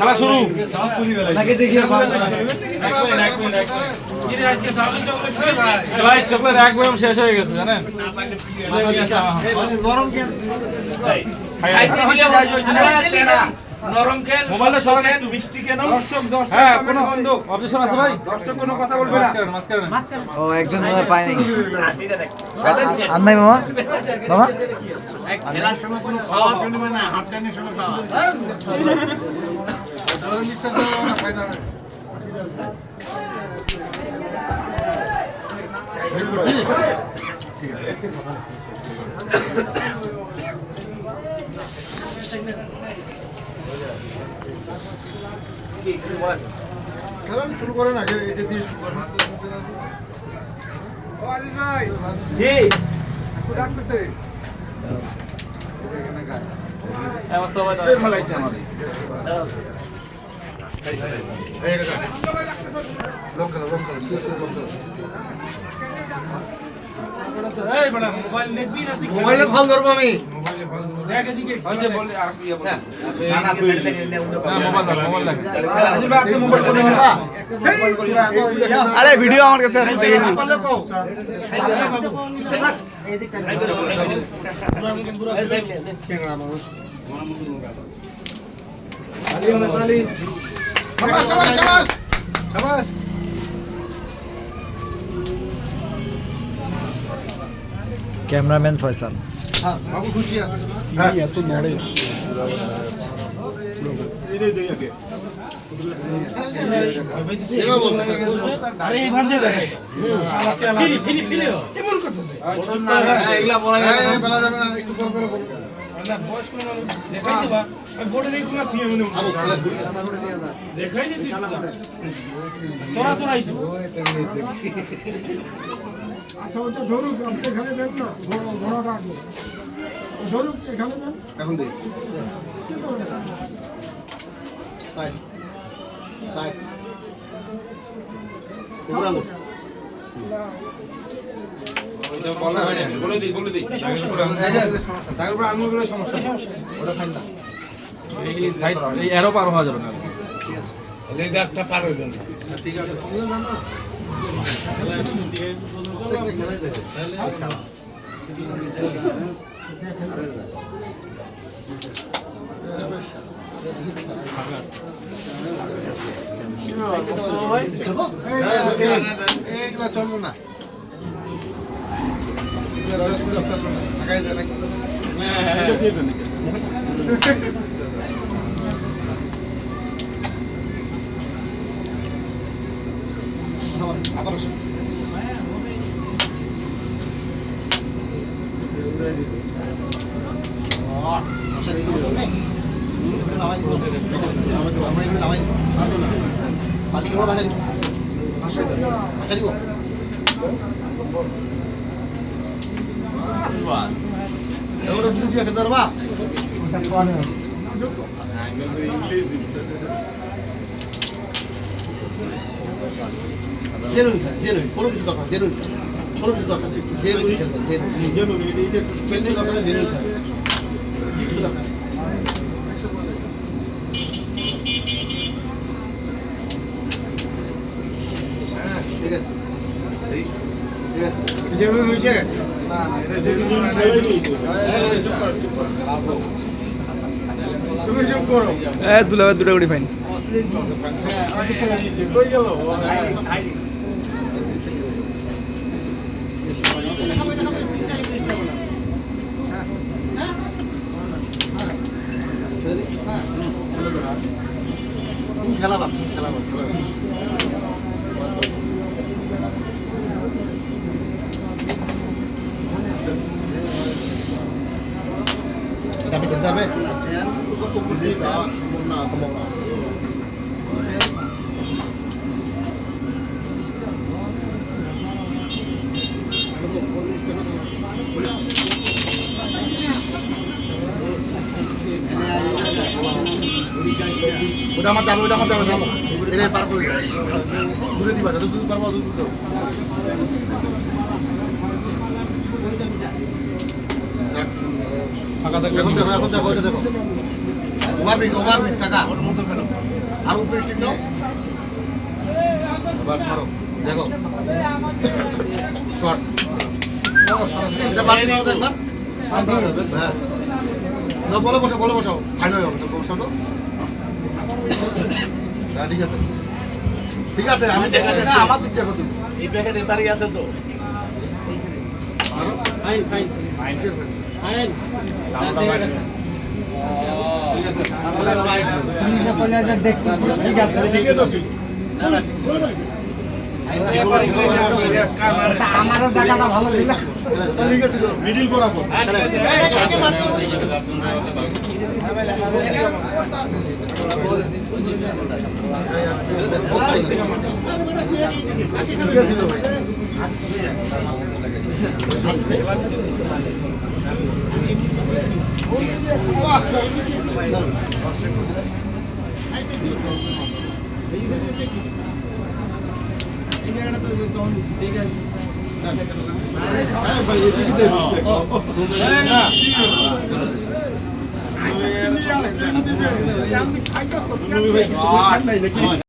খেলা শুরু নাকি দেখিয়ে ভাই চকলেট এক বয়ম শেষ হয়ে গেছে জানেন নরম কেন নরম খেল মোবাইলে সরান একটু মিষ্টি কেন হ্যাঁ কোনো অবজেকশন আছে ভাই দর্শক কোনো কথা বলবে না মাঝখানে ও একজন মনে পায় নাই আর নাই মামা মামা খেলার সময় কোনো খাওয়া ফেলবে না, হাফ টাইমের সময় খাওয়া। খেলা শুরু করেন আগে, এটা দিয়ে শুরু করেন। জি আমার সবাই তো খেলাইছে আমাদের এই গেছে। লং খেলা, শুরু লং খেলা। মোবাইলে ভাল ধরবো আমি। আরে ভিডিও আমার কাছে আছে দেখে নিন ক্যামেরাম্যান ফয়সাল আচ্ছা ওটা ধরুক আপনি এখানে দেন না ঘোড়া রাখবো ধরুক এখানে দেন এখন দেই। সাইড সাইড উপর আঙুল। এই সাইড এই এরো পার হওয়া যাবে না একটা পার হয়ে যাবে। ঠিক আছে, তুমিও জানো। প্রত্যেকটা খেলাই দেখে। এইগুলা চলবে না। আবার কোনো কিছু দরকার জেনুইন কোনো কিছু দরকার জেনুইন খেলবেন জেনুইন এটা একটু শুকিয়ে দরকার জেনুইন কিছু দরকার হ্যাঁ ঠিক আছে ঠিক আছে জেনুইন হয়েছে না না এটা জেনুইন তুমি চুপ করো দুলাভাই দুটো গুড়ি ফাইন কই গেল খেলাবা খেলাবা আপনি খেলতে হবে সম্পূর্ণ আছে ওটা আমার যাবে এটা পার করে দূরে দিবা যত দূর পারবো তত দূর ফাঁকা থাকলে এখন দেখো ওটা দেখো ওভারবিট কাকা ওর মতো ফেলো আর উপরে স্টিক নাও বাস মারো দেখো শর্ট এটা বাকি নাও একবার হ্যাঁ না বলে বসাও ফাইনাল হবে তো বসাও তো হ্যাঁ ঠিক আছে আমি দেখছি না আমার দিক দেখো তুমি এই প্যাকেট এবারই আছে তো ফাইন ফাইন ফাইন ঠিক আছে আমারও দেখাটা ভালো দিলা ঠিক আছে মিডিল বরাবর ঠিক আছে আমি খাইতেছি